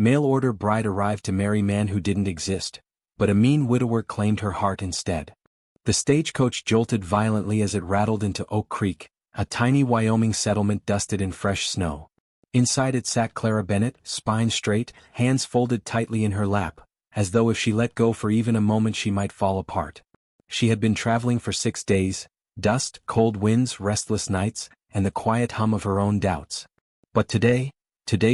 Mail order bride arrived to marry man who didn't exist, but a mean widower claimed her heart instead. The stagecoach jolted violently as it rattled into Oak Creek, a tiny Wyoming settlement dusted in fresh snow. Inside it sat Clara Bennett, spine straight, hands folded tightly in her lap, as though if she let go for even a moment she might fall apart. She had been traveling for 6 days, dust, cold winds, restless nights, and the quiet hum of her own doubts. But today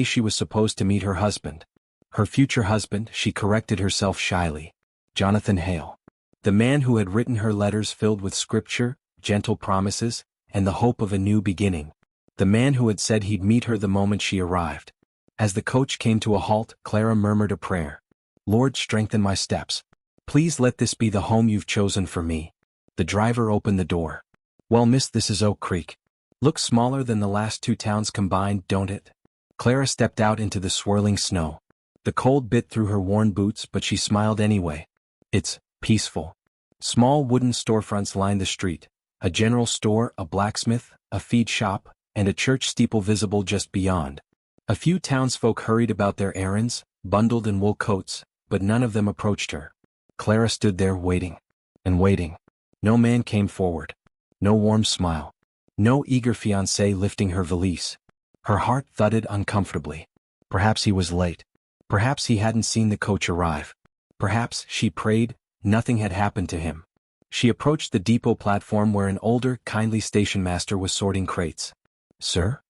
she was supposed to meet her husband. Her future husband, she corrected herself shyly. Jonathan Hale. The man who had written her letters filled with scripture, gentle promises, and the hope of a new beginning. The man who had said he'd meet her the moment she arrived. As the coach came to a halt, Clara murmured a prayer. Lord, strengthen my steps. Please let this be the home you've chosen for me. The driver opened the door. Well, miss, this is Oak Creek. Looks smaller than the last 2 towns combined, don't it? Clara stepped out into the swirling snow. The cold bit through her worn boots, but she smiled anyway. It's peaceful. Small wooden storefronts lined the street. A general store, a blacksmith, a feed shop, and a church steeple visible just beyond. A few townsfolk hurried about their errands, bundled in wool coats, but none of them approached her. Clara stood there waiting. And waiting. No man came forward. No warm smile. No eager fiancé lifting her valise. Her heart thudded uncomfortably. Perhaps he was late. Perhaps he hadn't seen the coach arrive. Perhaps, she prayed, nothing had happened to him. She approached the depot platform where an older, kindly station master was sorting crates. Sir?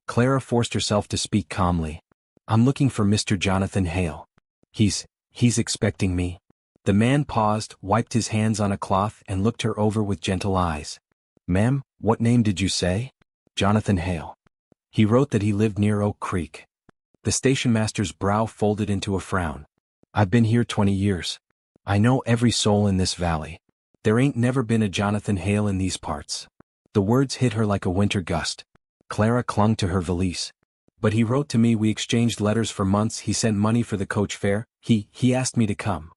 Clara forced herself to speak calmly. I'm looking for Mr. Jonathan Hale. He's expecting me. The man paused, wiped his hands on a cloth and looked her over with gentle eyes. Ma'am, what name did you say? Jonathan Hale. He wrote that he lived near Oak Creek. The station master's brow folded into a frown. I've been here 20 years. I know every soul in this valley. There ain't never been a Jonathan Hale in these parts. The words hit her like a winter gust. Clara clung to her valise. But he wrote to me, we exchanged letters for months, he sent money for the coach fare, he asked me to come.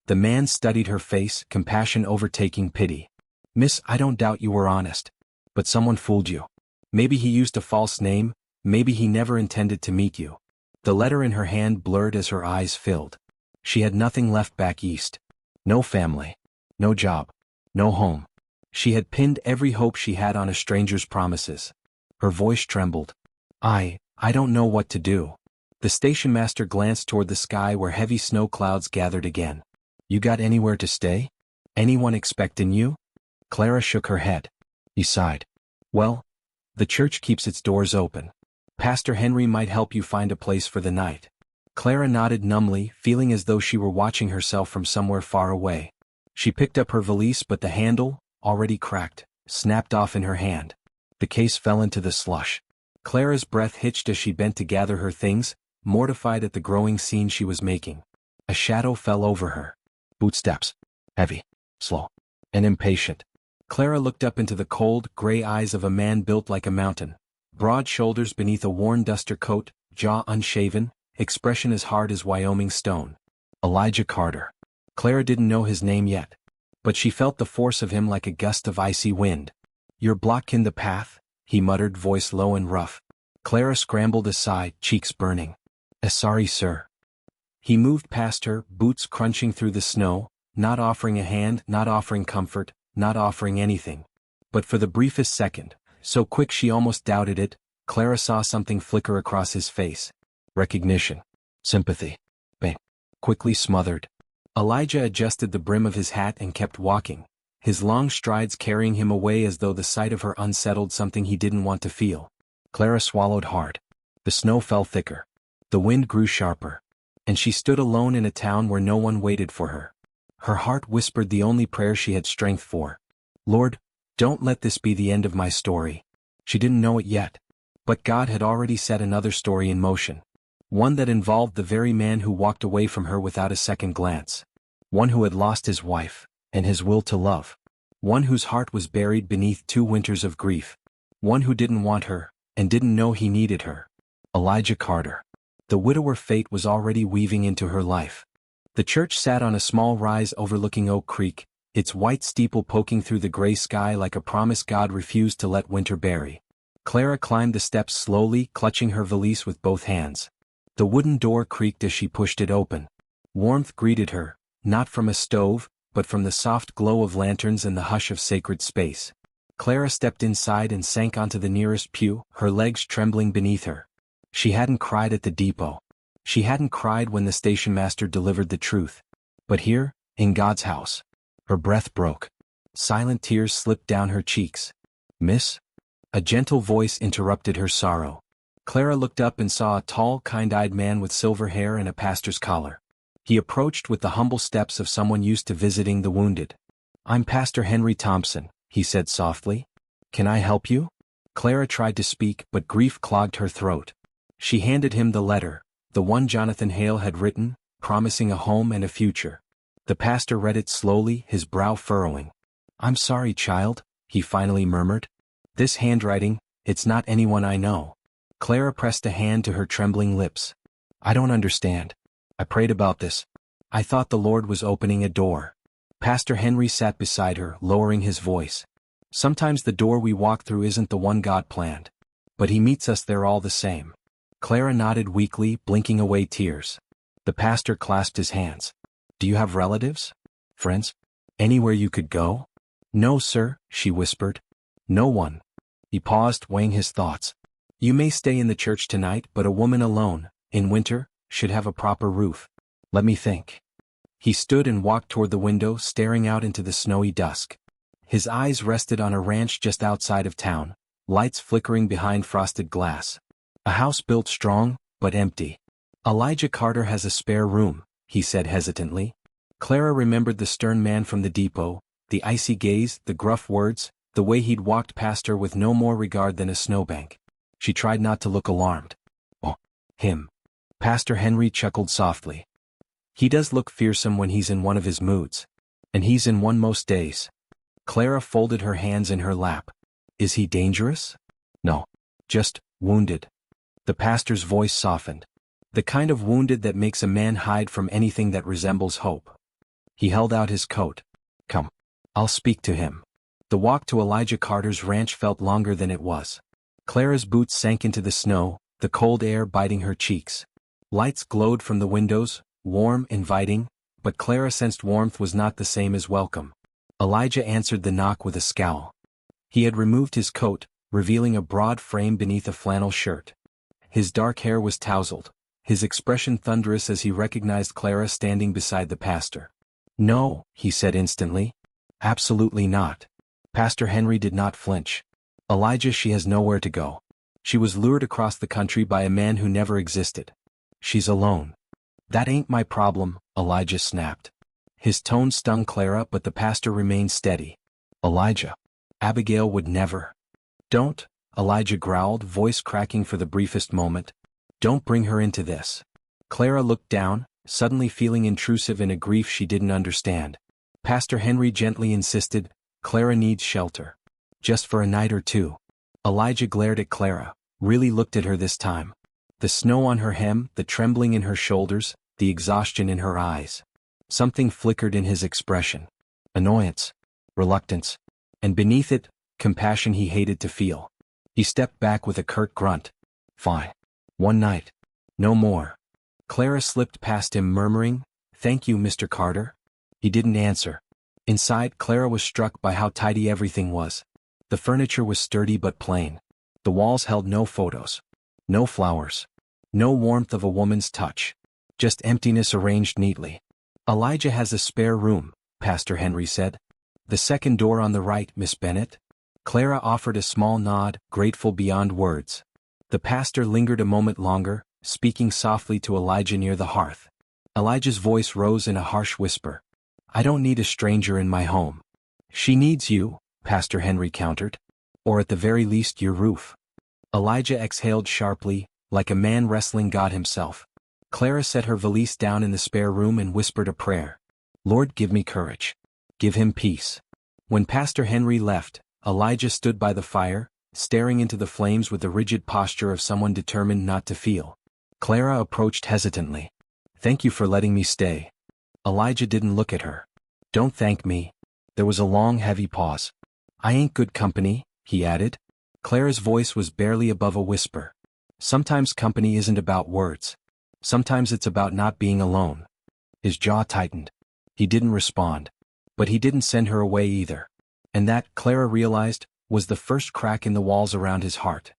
The man studied her face, compassion overtaking pity. Miss, I don't doubt you were honest. But someone fooled you. Maybe he used a false name, maybe he never intended to meet you. The letter in her hand blurred as her eyes filled. She had nothing left back east. No family. No job. No home. She had pinned every hope she had on a stranger's promises. Her voice trembled. I don't know what to do. The station master glanced toward the sky where heavy snow clouds gathered again. You got anywhere to stay? Anyone expectin' you? Clara shook her head. He sighed. Well, the church keeps its doors open. Pastor Henry might help you find a place for the night. Clara nodded numbly, feeling as though she were watching herself from somewhere far away. She picked up her valise, but the handle, already cracked, snapped off in her hand. The case fell into the slush. Clara's breath hitched as she bent to gather her things, mortified at the growing scene she was making. A shadow fell over her. Footsteps. Heavy, slow, and impatient. Clara looked up into the cold, gray eyes of a man built like a mountain. Broad shoulders beneath a worn duster coat, jaw unshaven, expression as hard as Wyoming stone. Elijah Carter. Clara didn't know his name yet. But she felt the force of him like a gust of icy wind. You're blocking the path, he muttered, voice low and rough. Clara scrambled aside, cheeks burning. Sorry, sir. He moved past her, boots crunching through the snow, not offering a hand, not offering comfort, not offering anything. But for the briefest second, so quick she almost doubted it, Clara saw something flicker across his face. Recognition. Sympathy. Pain. Quickly smothered. Elijah adjusted the brim of his hat and kept walking, his long strides carrying him away as though the sight of her unsettled something he didn't want to feel. Clara swallowed hard. The snow fell thicker. The wind grew sharper. And she stood alone in a town where no one waited for her. Her heart whispered the only prayer she had strength for. Lord, don't let this be the end of my story. She didn't know it yet. But God had already set another story in motion. One that involved the very man who walked away from her without a second glance. One who had lost his wife, and his will to love. One whose heart was buried beneath 2 winters of grief. One who didn't want her, and didn't know he needed her. Elijah Carter. The widower fate was already weaving into her life. The church sat on a small rise overlooking Oak Creek, its white steeple poking through the gray sky like a promise God refused to let winter bury. Clara climbed the steps slowly, clutching her valise with both hands. The wooden door creaked as she pushed it open. Warmth greeted her, not from a stove, but from the soft glow of lanterns and the hush of sacred space. Clara stepped inside and sank onto the nearest pew, her legs trembling beneath her. She hadn't cried at the depot. She hadn't cried when the station master delivered the truth. But here, in God's house, her breath broke. Silent tears slipped down her cheeks. "Miss?" A gentle voice interrupted her sorrow. Clara looked up and saw a tall, kind-eyed man with silver hair and a pastor's collar. He approached with the humble steps of someone used to visiting the wounded. "I'm Pastor Henry Thompson," he said softly. "Can I help you?" Clara tried to speak, but grief clogged her throat. She handed him the letter, the one Jonathan Hale had written, promising a home and a future. The pastor read it slowly, his brow furrowing. "I'm sorry, child," he finally murmured. "This handwriting, it's not anyone I know." Clara pressed a hand to her trembling lips. "I don't understand. I prayed about this. I thought the Lord was opening a door." Pastor Henry sat beside her, lowering his voice. "Sometimes the door we walk through isn't the one God planned. But He meets us there all the same." Clara nodded weakly, blinking away tears. The pastor clasped his hands. "Do you have relatives? Friends? Anywhere you could go?" "No, sir," she whispered. "No one." He paused, weighing his thoughts. "You may stay in the church tonight, but a woman alone, in winter, should have a proper roof. Let me think." He stood and walked toward the window, staring out into the snowy dusk. His eyes rested on a ranch just outside of town, lights flickering behind frosted glass. A house built strong, but empty. "Elijah Carter has a spare room," he said hesitantly. Clara remembered the stern man from the depot, the icy gaze, the gruff words, the way he'd walked past her with no more regard than a snowbank. She tried not to look alarmed. "Oh, him." Pastor Henry chuckled softly. "He does look fearsome when he's in one of his moods. And he's in one most days." Clara folded her hands in her lap. "Is he dangerous?" "No. Just wounded." The pastor's voice softened. "The kind of wounded that makes a man hide from anything that resembles hope." He held out his coat. "Come. I'll speak to him." The walk to Elijah Carter's ranch felt longer than it was. Clara's boots sank into the snow, the cold air biting her cheeks. Lights glowed from the windows, warm, inviting, but Clara sensed warmth was not the same as welcome. Elijah answered the knock with a scowl. He had removed his coat, revealing a broad frame beneath a flannel shirt. His dark hair was tousled, his expression thunderous as he recognized Clara standing beside the pastor. "No," he said instantly. "Absolutely not." Pastor Henry did not flinch. "Elijah, she has nowhere to go. She was lured across the country by a man who never existed. She's alone." "That ain't my problem," Elijah snapped. His tone stung Clara, but the pastor remained steady. "Elijah. Abigail would never." "Don't," Elijah growled, voice cracking for the briefest moment. "Don't bring her into this." Clara looked down, suddenly feeling intrusive in a grief she didn't understand. Pastor Henry gently insisted, "Clara needs shelter. Just for a night or two." Elijah glared at Clara, really looked at her this time. The snow on her hem, the trembling in her shoulders, the exhaustion in her eyes. Something flickered in his expression. Annoyance, reluctance, and beneath it, compassion he hated to feel. He stepped back with a curt grunt. "Fine. One night. No more." Clara slipped past him murmuring, "Thank you, Mr. Carter." He didn't answer. Inside, Clara was struck by how tidy everything was. The furniture was sturdy but plain. The walls held no photos. No flowers. No warmth of a woman's touch. Just emptiness arranged neatly. "Elijah has a spare room," Pastor Henry said. "The second door on the right, Miss Bennett." Clara offered a small nod, grateful beyond words. The pastor lingered a moment longer, speaking softly to Elijah near the hearth. Elijah's voice rose in a harsh whisper. "I don't need a stranger in my home." "She needs you," Pastor Henry countered. "Or at the very least your roof." Elijah exhaled sharply, like a man wrestling God himself. Clara set her valise down in the spare room and whispered a prayer. "Lord, give me courage. Give him peace." When Pastor Henry left, Elijah stood by the fire, staring into the flames with the rigid posture of someone determined not to feel. Clara approached hesitantly. "Thank you for letting me stay." Elijah didn't look at her. "Don't thank me." There was a long, heavy pause. "I ain't good company," he added. Clara's voice was barely above a whisper. "Sometimes company isn't about words. Sometimes it's about not being alone. His jaw tightened. He didn't respond. But he didn't send her away either. And that, Clara realized, was the first crack in the walls around his heart.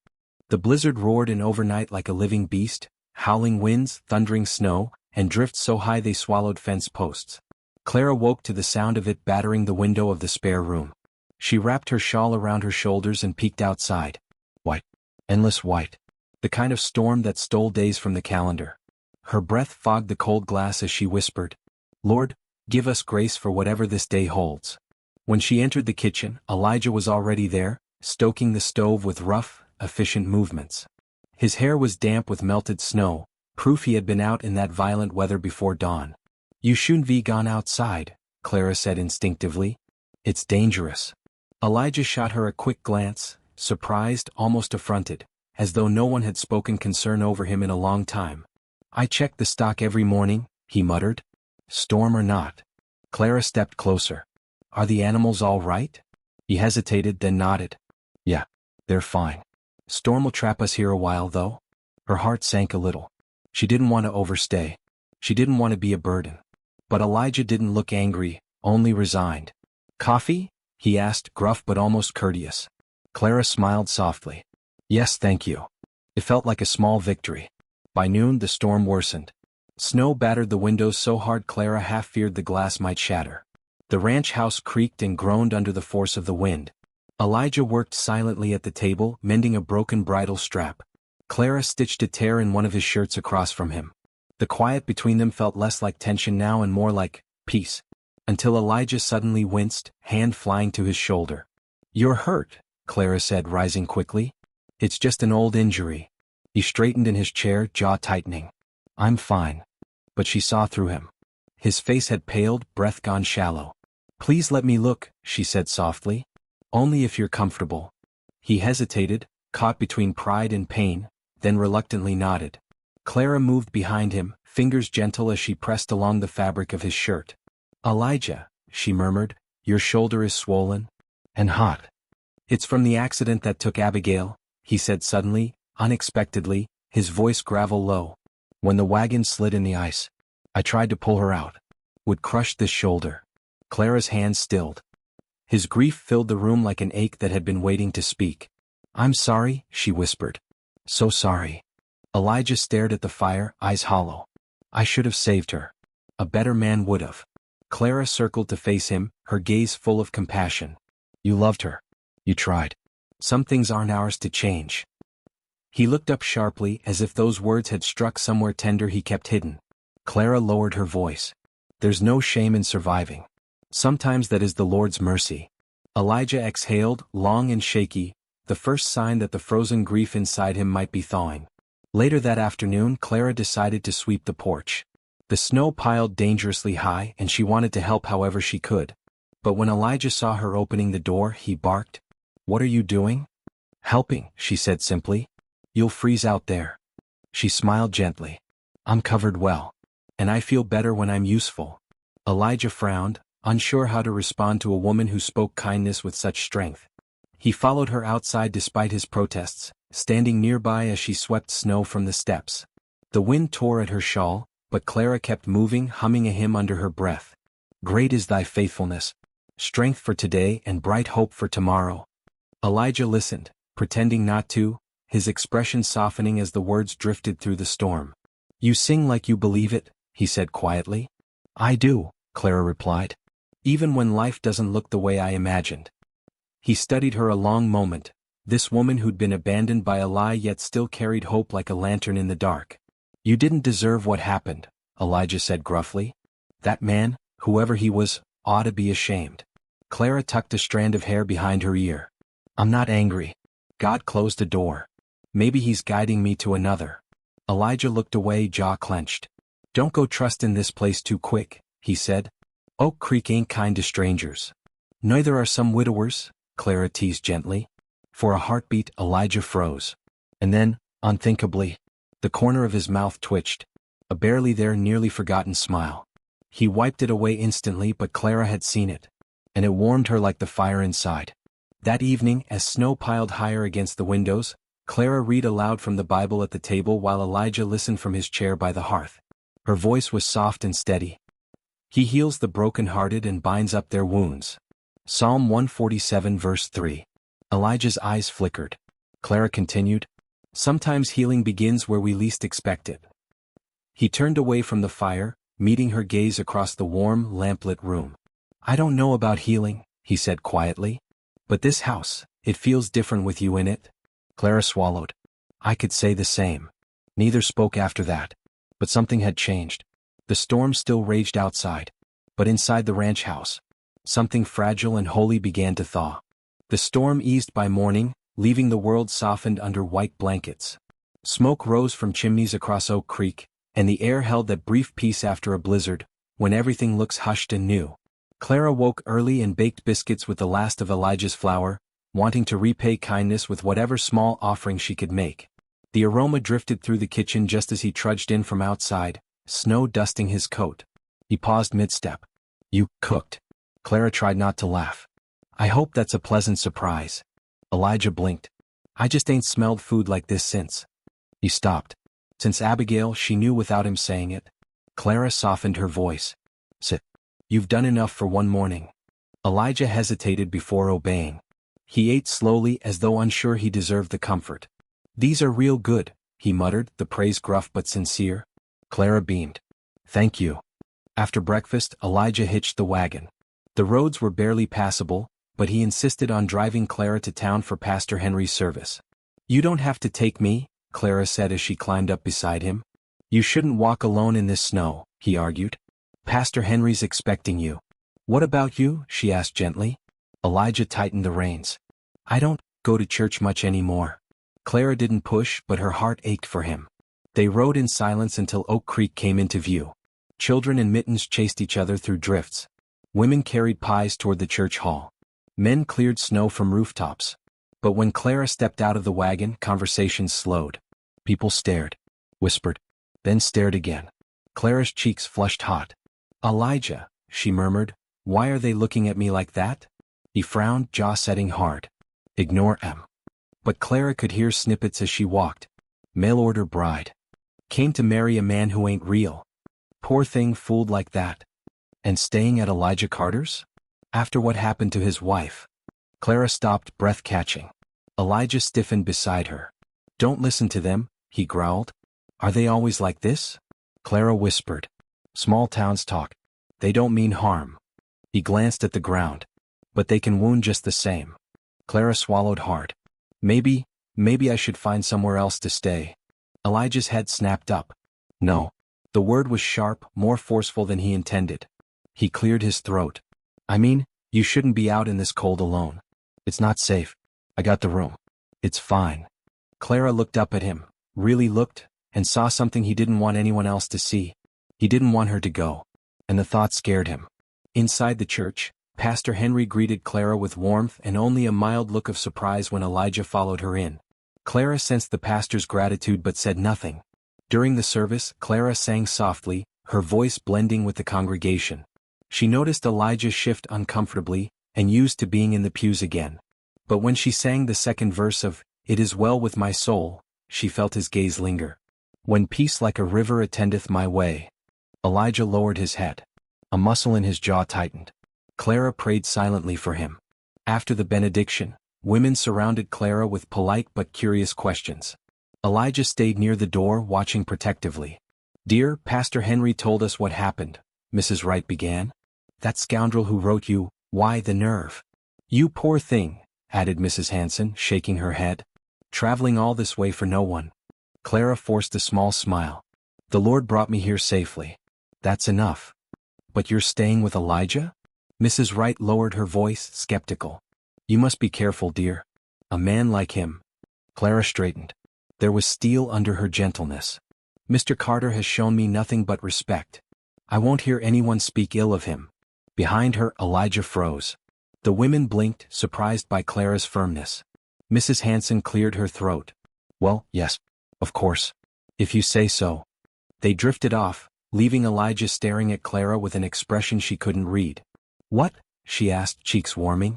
The blizzard roared in overnight like a living beast, howling winds, thundering snow, and drifts so high they swallowed fence posts. Clara woke to the sound of it battering the window of the spare room. She wrapped her shawl around her shoulders and peeked outside. White. Endless white. The kind of storm that stole days from the calendar. Her breath fogged the cold glass as she whispered, "Lord, give us grace for whatever this day holds." When she entered the kitchen, Elijah was already there, stoking the stove with rough, efficient movements. His hair was damp with melted snow, proof he had been out in that violent weather before dawn. "You shouldn't be gone outside," Clara said instinctively. "It's dangerous." Elijah shot her a quick glance, surprised, almost affronted, as though no one had spoken concern over him in a long time. "I check the stock every morning," he muttered. "Storm or not." Clara stepped closer. "Are the animals all right?" He hesitated, then nodded. "Yeah, they're fine. Storm will trap us here a while, though." Her heart sank a little. She didn't want to overstay. She didn't want to be a burden. But Elijah didn't look angry, only resigned. "Coffee?" he asked, gruff but almost courteous. Clara smiled softly. "Yes, thank you." It felt like a small victory. By noon the storm worsened. Snow battered the windows so hard Clara half feared the glass might shatter. The ranch house creaked and groaned under the force of the wind. Elijah worked silently at the table, mending a broken bridle strap. Clara stitched a tear in one of his shirts across from him. The quiet between them felt less like tension now and more like peace. Until Elijah suddenly winced, hand flying to his shoulder. "You're hurt," Clara said, rising quickly. "It's just an old injury." He straightened in his chair, jaw tightening. "I'm fine." But she saw through him. His face had paled, breath gone shallow. "Please let me look," she said softly. "Only if you're comfortable." He hesitated, caught between pride and pain, then reluctantly nodded. Clara moved behind him, fingers gentle as she pressed along the fabric of his shirt. "Elijah," she murmured, "your shoulder is swollen and hot." "It's from the accident that took Abigail," he said suddenly, unexpectedly, his voice gravel low. "When the wagon slid in the ice. I tried to pull her out. Would crush this shoulder." Clara's hands stilled. His grief filled the room like an ache that had been waiting to speak. "I'm sorry," she whispered. "So sorry." Elijah stared at the fire, eyes hollow. "I should have saved her. A better man would have." Clara circled to face him, her gaze full of compassion. "You loved her. You tried. Some things aren't ours to change." He looked up sharply, as if those words had struck somewhere tender he kept hidden. Clara lowered her voice. "There's no shame in surviving. Sometimes that is the Lord's mercy." Elijah exhaled, long and shaky, the first sign that the frozen grief inside him might be thawing. Later that afternoon, Clara decided to sweep the porch. The snow piled dangerously high, and she wanted to help however she could. But when Elijah saw her opening the door, he barked. "What are you doing?" "Helping," she said simply. "You'll freeze out there." She smiled gently. "I'm covered well. And I feel better when I'm useful." Elijah frowned, unsure how to respond to a woman who spoke kindness with such strength. He followed her outside despite his protests, standing nearby as she swept snow from the steps. The wind tore at her shawl, but Clara kept moving, humming a hymn under her breath. "Great is thy faithfulness. Strength for today and bright hope for tomorrow." Elijah listened, pretending not to, his expression softening as the words drifted through the storm. "You sing like you believe it," he said quietly. "I do," Clara replied. "Even when life doesn't look the way I imagined." He studied her a long moment, this woman who'd been abandoned by a lie yet still carried hope like a lantern in the dark. "You didn't deserve what happened," Elijah said gruffly. "That man, whoever he was, ought to be ashamed." Clara tucked a strand of hair behind her ear. "I'm not angry. God closed a door. Maybe he's guiding me to another." Elijah looked away, jaw clenched. "Don't go trusting this place too quick," he said. "Oak Creek ain't kind to strangers." "Neither are some widowers," Clara teased gently. For a heartbeat, Elijah froze. And then, unthinkably, the corner of his mouth twitched. A barely there, nearly forgotten smile. He wiped it away instantly, but Clara had seen it. And it warmed her like the fire inside. That evening, as snow piled higher against the windows, Clara read aloud from the Bible at the table while Elijah listened from his chair by the hearth. Her voice was soft and steady. He heals the brokenhearted and binds up their wounds. Psalm 147 verse 3. Elijah's eyes flickered. Clara continued, sometimes healing begins where we least expect it. He turned away from the fire, meeting her gaze across the warm, lamplit room. I don't know about healing, he said quietly. But this house, it feels different with you in it. Clara swallowed. I could say the same. Neither spoke after that. But something had changed. The storm still raged outside. But inside the ranch house, something fragile and holy began to thaw. The storm eased by morning, leaving the world softened under white blankets. Smoke rose from chimneys across Oak Creek, and the air held that brief peace after a blizzard, when everything looks hushed and new. Clara woke early and baked biscuits with the last of Elijah's flour, wanting to repay kindness with whatever small offering she could make. The aroma drifted through the kitchen just as he trudged in from outside, snow dusting his coat. He paused mid-step. You cooked. Clara tried not to laugh. I hope that's a pleasant surprise. Elijah blinked. I just ain't smelled food like this since. He stopped. Since Abigail, she knew without him saying it. Clara softened her voice. Sit. You've done enough for one morning. Elijah hesitated before obeying. He ate slowly as though unsure he deserved the comfort. These are real good, he muttered, the praise gruff but sincere. Clara beamed. Thank you. After breakfast, Elijah hitched the wagon. The roads were barely passable, but he insisted on driving Clara to town for Pastor Henry's service. You don't have to take me, Clara said as she climbed up beside him. You shouldn't walk alone in this snow, he argued. Pastor Henry's expecting you. What about you? She asked gently. Elijah tightened the reins. I don't go to church much anymore. Clara didn't push, but her heart ached for him. They rode in silence until Oak Creek came into view. Children in mittens chased each other through drifts. Women carried pies toward the church hall. Men cleared snow from rooftops. But when Clara stepped out of the wagon, conversations slowed. People stared, whispered, then stared again. Clara's cheeks flushed hot. Elijah, she murmured, why are they looking at me like that? He frowned, jaw setting hard. Ignore em. But Clara could hear snippets as she walked. Mail-order bride. Came to marry a man who ain't real. Poor thing, fooled like that. And staying at Elijah Carter's? After what happened to his wife. Clara stopped, breath catching. Elijah stiffened beside her. Don't listen to them, he growled. Are they always like this? Clara whispered. Small towns talk. They don't mean harm. He glanced at the ground. But they can wound just the same. Clara swallowed hard. Maybe I should find somewhere else to stay. Elijah's head snapped up. No. The word was sharp, more forceful than he intended. He cleared his throat. I mean, you shouldn't be out in this cold alone. It's not safe. I got the room. It's fine. Clara looked up at him, really looked, and saw something he didn't want anyone else to see. He didn't want her to go. And the thought scared him. Inside the church, Pastor Henry greeted Clara with warmth and only a mild look of surprise when Elijah followed her in. Clara sensed the pastor's gratitude but said nothing. During the service, Clara sang softly, her voice blending with the congregation. She noticed Elijah shift uncomfortably, and used to being in the pews again. But when she sang the second verse of, It is well with my soul, she felt his gaze linger. When peace like a river attendeth my way. Elijah lowered his head. A muscle in his jaw tightened. Clara prayed silently for him. After the benediction, women surrounded Clara with polite but curious questions. Elijah stayed near the door, watching protectively. Dear, Pastor Henry told us what happened, Mrs. Wright began. That scoundrel who wrote you, why the nerve? You poor thing, added Mrs. Hanson, shaking her head. Traveling all this way for no one. Clara forced a small smile. The Lord brought me here safely. That's enough. But you're staying with Elijah? Mrs. Wright lowered her voice, skeptical. You must be careful, dear. A man like him. Clara straightened. There was steel under her gentleness. Mr. Carter has shown me nothing but respect. I won't hear anyone speak ill of him. Behind her, Elijah froze. The women blinked, surprised by Clara's firmness. Mrs. Hanson cleared her throat. Well, yes, of course. If you say so. They drifted off, leaving Elijah staring at Clara with an expression she couldn't read. What? She asked, cheeks warming.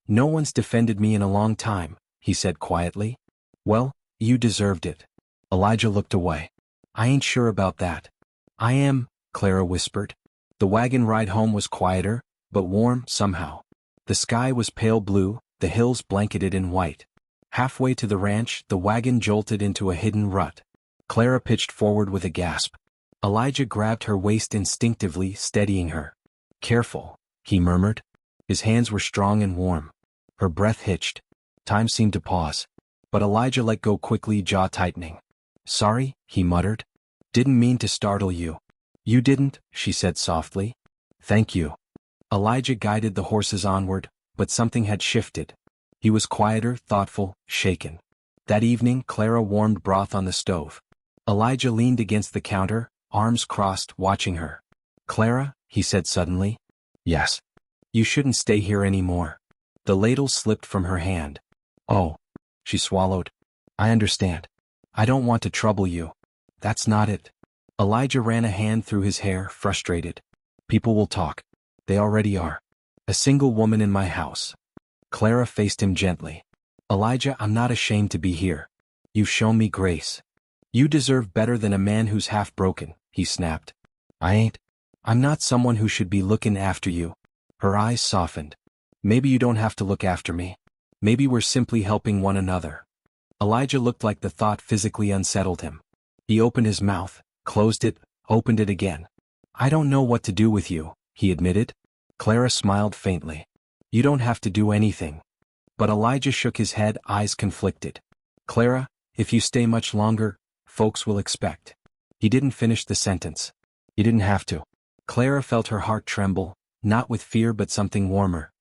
No one's defended me in a long time, he said quietly. Well, You deserved it. Elijah looked away. I ain't sure about that. I am, Clara whispered. The wagon ride home was quieter, but warm somehow. The sky was pale blue, the hills blanketed in white. Halfway to the ranch, the wagon jolted into a hidden rut. Clara pitched forward with a gasp. Elijah grabbed her waist instinctively, steadying her. Careful, he murmured. His hands were strong and warm. Her breath hitched. Time seemed to pause. But Elijah let go quickly, jaw tightening. Sorry, he muttered. Didn't mean to startle you. You didn't, she said softly. Thank you. Elijah guided the horses onward, but something had shifted. He was quieter, thoughtful, shaken. That evening, Clara warmed broth on the stove. Elijah leaned against the counter, arms crossed, watching her. Clara, he said suddenly. Yes. You shouldn't stay here anymore. The ladle slipped from her hand. Oh. She swallowed. I understand. I don't want to trouble you. That's not it. Elijah ran a hand through his hair, frustrated. People will talk. They already are. A single woman in my house. Clara faced him gently. Elijah, I'm not ashamed to be here. You've shown me grace. You deserve better than a man who's half broken, he snapped. I ain't. I'm not someone who should be looking after you. Her eyes softened. Maybe you don't have to look after me. Maybe we're simply helping one another. Elijah looked like the thought physically unsettled him. He opened his mouth, closed it, opened it again. I don't know what to do with you, he admitted. Clara smiled faintly. You don't have to do anything. But Elijah shook his head, eyes conflicted. Clara, if you stay much longer, folks will expect. He didn't finish the sentence. You didn't have to. Clara felt her heart tremble, not with fear but something warmer.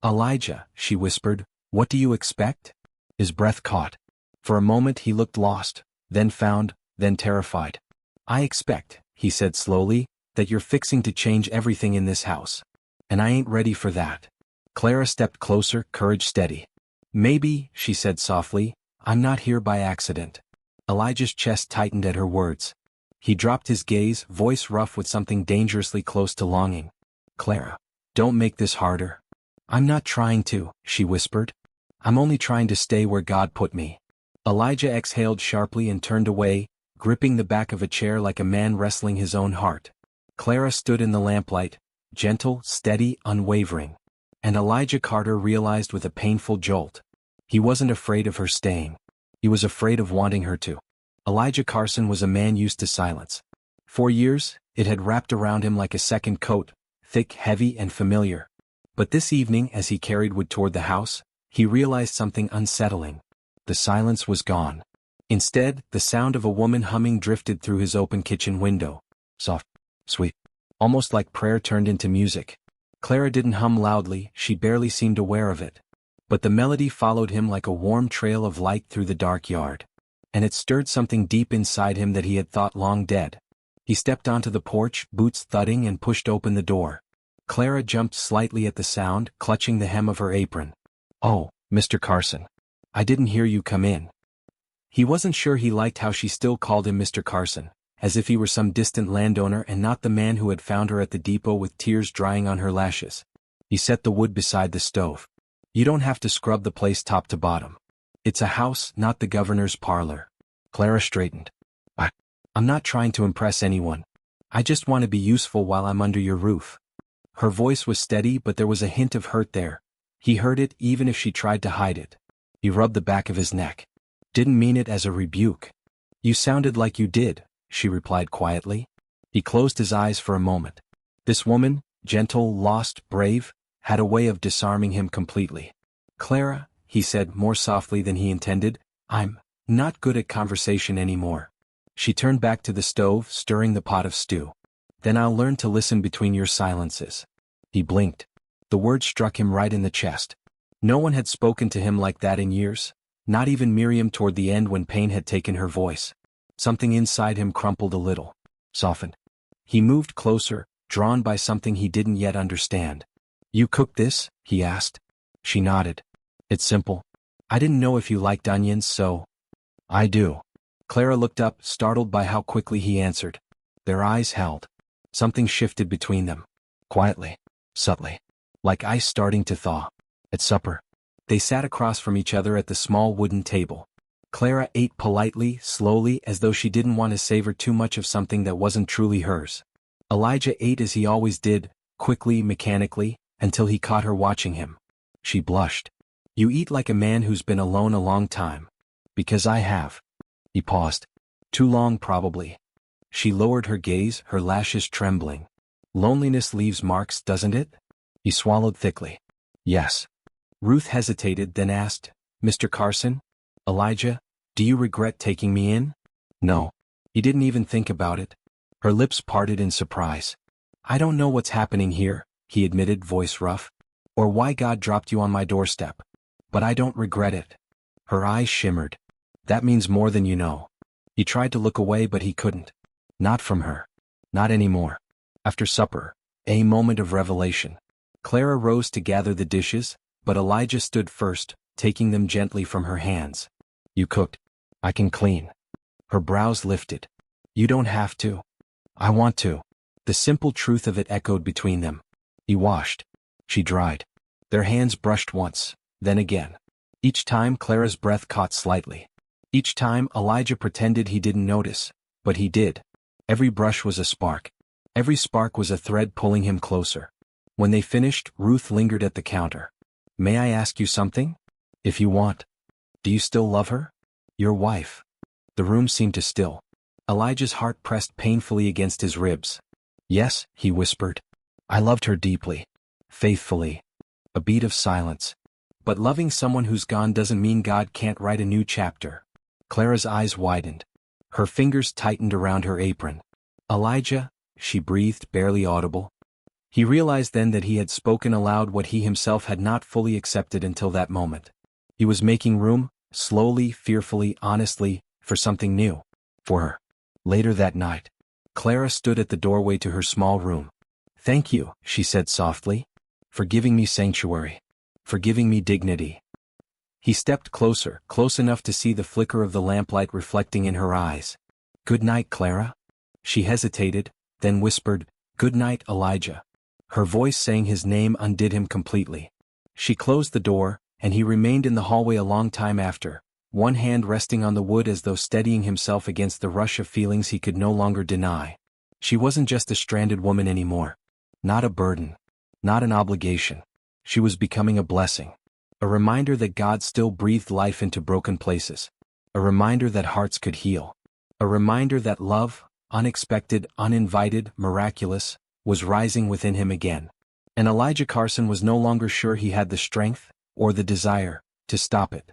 Elijah, she whispered, what do you expect? His breath caught. For a moment he looked lost, then found, then terrified. I expect, he said slowly, that you're fixing to change everything in this house. And I ain't ready for that. Clara stepped closer, courage steady. Maybe, she said softly, I'm not here by accident. Elijah's chest tightened at her words. He dropped his gaze, voice rough with something dangerously close to longing. Clara, don't make this harder. I'm not trying to, she whispered. I'm only trying to stay where God put me. Elijah exhaled sharply and turned away, gripping the back of a chair like a man wrestling his own heart. Clara stood in the lamplight, gentle, steady, unwavering. And Elijah Carter realized with a painful jolt. He wasn't afraid of her staying. He was afraid of wanting her to. Elijah Carson was a man used to silence. For years, it had wrapped around him like a second coat, thick, heavy, and familiar. But this evening, as he carried wood toward the house, he realized something unsettling. The silence was gone. Instead, the sound of a woman humming drifted through his open kitchen window. Soft, sweet, almost like prayer turned into music. Clara didn't hum loudly, she barely seemed aware of it. But the melody followed him like a warm trail of light through the dark yard. And it stirred something deep inside him that he had thought long dead. He stepped onto the porch, boots thudding, and pushed open the door. Clara jumped slightly at the sound, clutching the hem of her apron. Oh, Mr. Carson. I didn't hear you come in. He wasn't sure he liked how she still called him Mr. Carson, as if he were some distant landowner and not the man who had found her at the depot with tears drying on her lashes. He set the wood beside the stove. You don't have to scrub the place top to bottom. It's a house, not the governor's parlor. Clara straightened. I'm not trying to impress anyone. I just want to be useful while I'm under your roof. Her voice was steady, but there was a hint of hurt there. He heard it even if she tried to hide it. He rubbed the back of his neck. Didn't mean it as a rebuke. You sounded like you did, she replied quietly. He closed his eyes for a moment. This woman, gentle, lost, brave, had a way of disarming him completely. Clara, he said more softly than he intended, I'm not good at conversation anymore. She turned back to the stove, stirring the pot of stew. Then I'll learn to listen between your silences. He blinked. The word struck him right in the chest. No one had spoken to him like that in years, not even Miriam toward the end when pain had taken her voice. Something inside him crumpled a little, softened. He moved closer, drawn by something he didn't yet understand. You cook this? He asked. She nodded. It's simple. I didn't know if you liked onions, so. I do. Clara looked up, startled by how quickly he answered. Their eyes held. Something shifted between them. Quietly, subtly, like ice starting to thaw. At supper, they sat across from each other at the small wooden table. Clara ate politely, slowly, as though she didn't want to savor too much of something that wasn't truly hers. Elijah ate as he always did, quickly, mechanically, until he caught her watching him. She blushed. "You eat like a man who's been alone a long time." "Because I have." He paused. "Too long, probably." She lowered her gaze, her lashes trembling. "Loneliness leaves marks, doesn't it?" He swallowed thickly. "Yes." Ruth hesitated, then asked, "Mr. Carson? Elijah, do you regret taking me in?" "No." He didn't even think about it. Her lips parted in surprise. "I don't know what's happening here," he admitted, voice rough, "or why God dropped you on my doorstep. But I don't regret it." Her eyes shimmered. "That means more than you know." He tried to look away, but he couldn't. Not from her. Not anymore. After supper, a moment of revelation. Clara rose to gather the dishes, but Elijah stood first, taking them gently from her hands. "You cooked. I can clean." Her brows lifted. "You don't have to." "I want to." The simple truth of it echoed between them. He washed. She dried. Their hands brushed once, then again. Each time Clara's breath caught slightly. Each time Elijah pretended he didn't notice, but he did. Every brush was a spark. Every spark was a thread pulling him closer. When they finished, Ruth lingered at the counter. "May I ask you something?" "If you want." "Do you still love her?" "Your wife." The room seemed to still. Elijah's heart pressed painfully against his ribs. "Yes," he whispered. "I loved her deeply. Faithfully." A beat of silence. "But loving someone who's gone doesn't mean God can't write a new chapter." Clara's eyes widened. Her fingers tightened around her apron. "Elijah," she breathed, barely audible. He realized then that he had spoken aloud what he himself had not fully accepted until that moment. He was making room, slowly, fearfully, honestly, for something new. For her. Later that night, Clara stood at the doorway to her small room. "Thank you," she said softly, "for giving me sanctuary. For giving me dignity." He stepped closer, close enough to see the flicker of the lamplight reflecting in her eyes. "Good night, Clara." She hesitated, then whispered, "Good night, Elijah." Her voice saying his name undid him completely. She closed the door, and he remained in the hallway a long time after, one hand resting on the wood as though steadying himself against the rush of feelings he could no longer deny. She wasn't just a stranded woman anymore. Not a burden. Not an obligation. She was becoming a blessing. A reminder that God still breathed life into broken places. A reminder that hearts could heal. A reminder that love, unexpected, uninvited, miraculous, was rising within him again. And Elijah Carson was no longer sure he had the strength, or the desire, to stop it.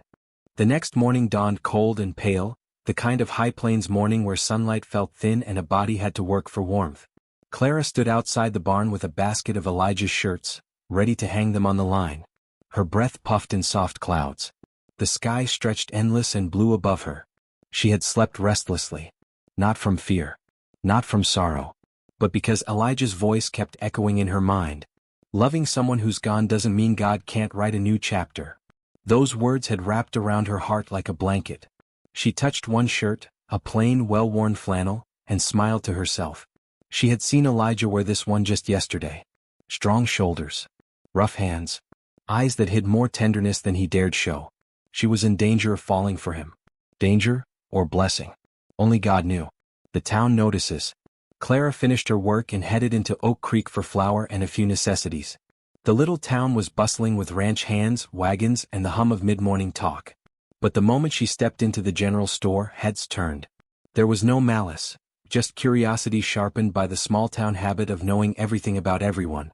The next morning dawned cold and pale, the kind of high plains morning where sunlight felt thin and a body had to work for warmth. Clara stood outside the barn with a basket of Elijah's shirts, ready to hang them on the line. Her breath puffed in soft clouds. The sky stretched endless and blue above her. She had slept restlessly. Not from fear. Not from sorrow. But because Elijah's voice kept echoing in her mind. Loving someone who's gone doesn't mean God can't write a new chapter. Those words had wrapped around her heart like a blanket. She touched one shirt, a plain, well-worn flannel, and smiled to herself. She had seen Elijah wear this one just yesterday. Strong shoulders. Rough hands. Eyes that hid more tenderness than he dared show. She was in danger of falling for him. Danger, or blessing. Only God knew. The town notices. Clara finished her work and headed into Oak Creek for flour and a few necessities. The little town was bustling with ranch hands, wagons, and the hum of mid-morning talk. But the moment she stepped into the general store, heads turned. There was no malice, just curiosity sharpened by the small-town habit of knowing everything about everyone.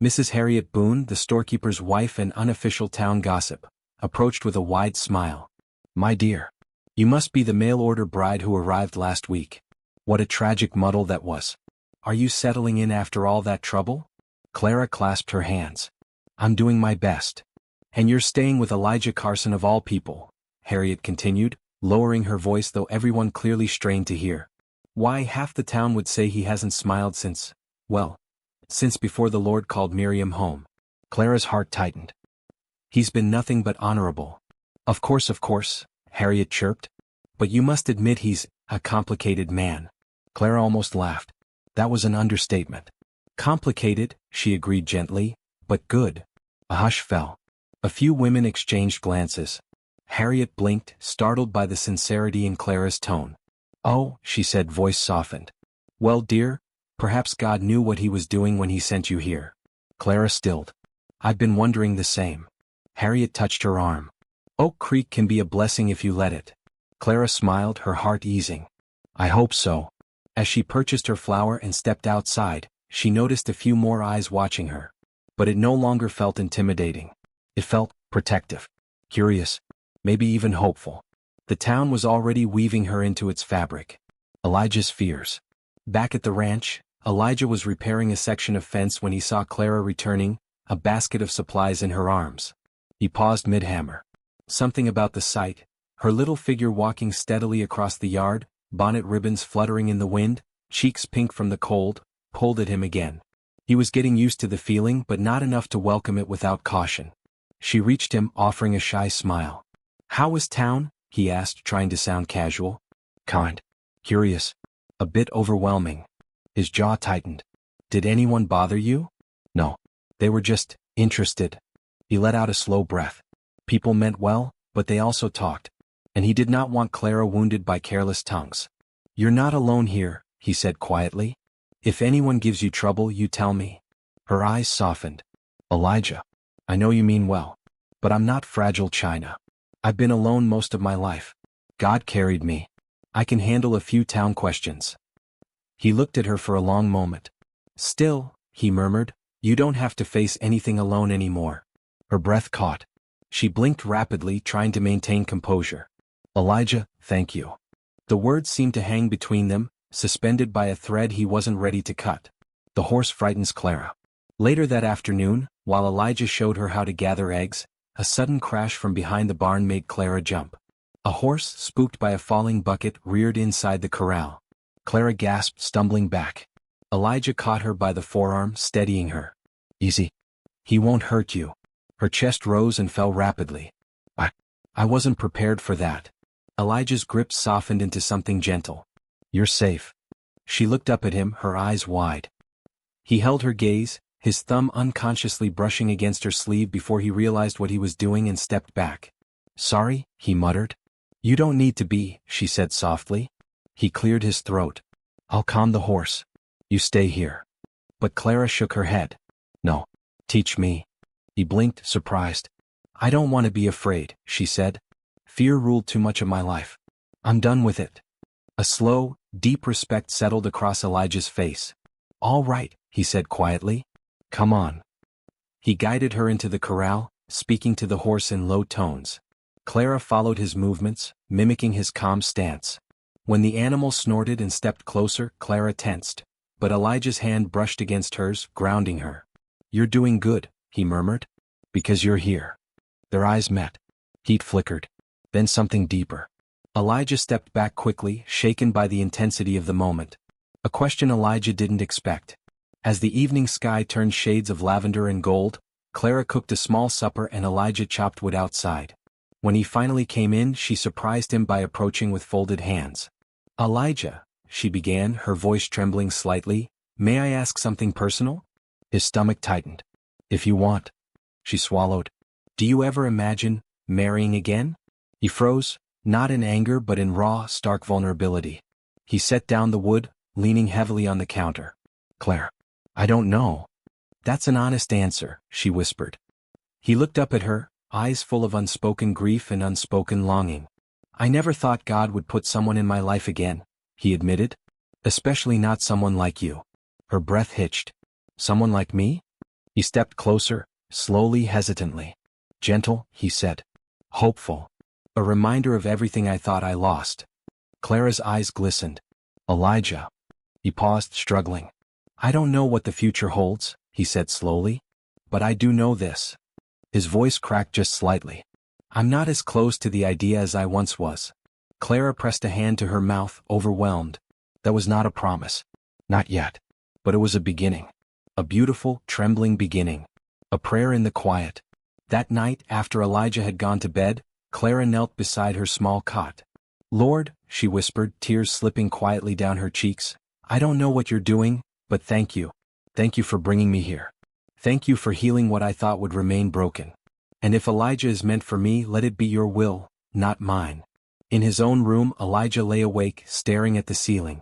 Mrs. Harriet Boone, the storekeeper's wife and unofficial town gossip, approached with a wide smile. "My dear, you must be the mail-order bride who arrived last week. What a tragic muddle that was. Are you settling in after all that trouble?" Clara clasped her hands. "I'm doing my best." "And you're staying with Elijah Carson of all people," Harriet continued, lowering her voice though everyone clearly strained to hear. "Why, half the town would say he hasn't smiled since, well, since before the Lord called Miriam home." Clara's heart tightened. "He's been nothing but honorable." Of course," Harriet chirped. "But you must admit he's a complicated man." Clara almost laughed. That was an understatement. "Complicated," she agreed gently, "but good." A hush fell. A few women exchanged glances. Harriet blinked, startled by the sincerity in Clara's tone. "Oh," she said, voice softened. "Well, dear, perhaps God knew what he was doing when he sent you here." Clara stilled. "I've been wondering the same." Harriet touched her arm. "Oak Creek can be a blessing if you let it." Clara smiled, her heart easing. "I hope so." As she purchased her flower and stepped outside, she noticed a few more eyes watching her. But it no longer felt intimidating. It felt protective, curious, maybe even hopeful. The town was already weaving her into its fabric. Elijah's fears. Back at the ranch, Elijah was repairing a section of fence when he saw Clara returning, a basket of supplies in her arms. He paused mid-hammer. Something about the sight, her little figure walking steadily across the yard, bonnet ribbons fluttering in the wind, cheeks pink from the cold, pulled at him again. He was getting used to the feeling but not enough to welcome it without caution. She reached him, offering a shy smile. "How was town?" he asked, trying to sound casual. "Kind. Curious. A bit overwhelming." His jaw tightened. "Did anyone bother you?" "No. They were just interested." He let out a slow breath. People meant well, but they also talked. And he did not want Clara wounded by careless tongues. "You're not alone here," he said quietly. "If anyone gives you trouble, you tell me." Her eyes softened. "Elijah, I know you mean well. But I'm not fragile china. I've been alone most of my life. God carried me. I can handle a few town questions." He looked at her for a long moment. "Still," he murmured, "you don't have to face anything alone anymore." Her breath caught. She blinked rapidly, trying to maintain composure. "Elijah, thank you." The words seemed to hang between them, suspended by a thread he wasn't ready to cut. The horse frightens Clara. Later that afternoon, while Elijah showed her how to gather eggs, a sudden crash from behind the barn made Clara jump. A horse, spooked by a falling bucket, reared inside the corral. Clara gasped, stumbling back. Elijah caught her by the forearm, steadying her. "Easy. He won't hurt you." Her chest rose and fell rapidly. I wasn't prepared for that." Elijah's grip softened into something gentle. "You're safe." She looked up at him, her eyes wide. He held her gaze, his thumb unconsciously brushing against her sleeve before he realized what he was doing and stepped back. "Sorry," he muttered. "You don't need to be," she said softly. He cleared his throat. "I'll calm the horse. You stay here." But Clara shook her head. "No. Teach me." He blinked, surprised. "I don't want to be afraid," she said. "Fear ruled too much of my life. I'm done with it." A slow, deep respect settled across Elijah's face. "All right," he said quietly. "Come on." He guided her into the corral, speaking to the horse in low tones. Clara followed his movements, mimicking his calm stance. When the animal snorted and stepped closer, Clara tensed, but Elijah's hand brushed against hers, grounding her. "You're doing good," he murmured. "Because you're here." Their eyes met. Heat flickered. Then something deeper. Elijah stepped back quickly, shaken by the intensity of the moment. A question Elijah didn't expect. As the evening sky turned shades of lavender and gold, Clara cooked a small supper and Elijah chopped wood outside. When he finally came in, she surprised him by approaching with folded hands. "Elijah," she began, her voice trembling slightly, "may I ask something personal?" His stomach tightened. "If you want." She swallowed. "Do you ever imagine marrying again?" He froze, not in anger but in raw, stark vulnerability. He set down the wood, leaning heavily on the counter. "Claire, I don't know." "That's an honest answer," she whispered. He looked up at her, eyes full of unspoken grief and unspoken longing. "I never thought God would put someone in my life again," he admitted. "Especially not someone like you." Her breath hitched. "Someone like me?" He stepped closer, slowly, hesitantly. "Gentle," he said. "Hopeful. A reminder of everything I thought I lost." Clara's eyes glistened. "Elijah." He paused, struggling. "I don't know what the future holds," he said slowly. "But I do know this." His voice cracked just slightly. "I'm not as close to the idea as I once was." Clara pressed a hand to her mouth, overwhelmed. That was not a promise. Not yet. But it was a beginning. A beautiful, trembling beginning. A prayer in the quiet. That night, after Elijah had gone to bed, Clara knelt beside her small cot. "Lord," she whispered, tears slipping quietly down her cheeks, "I don't know what you're doing, but thank you. Thank you for bringing me here. Thank you for healing what I thought would remain broken. And if Elijah is meant for me, let it be your will, not mine. In his own room, Elijah lay awake, staring at the ceiling.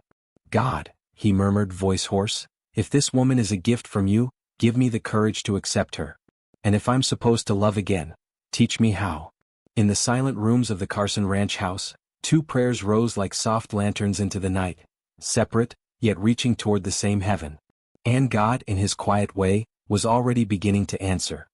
God, he murmured, voice hoarse, if this woman is a gift from you, give me the courage to accept her. And if I'm supposed to love again, teach me how. In the silent rooms of the Carson Ranch house, two prayers rose like soft lanterns into the night, separate, yet reaching toward the same heaven. And God, in his quiet way, was already beginning to answer.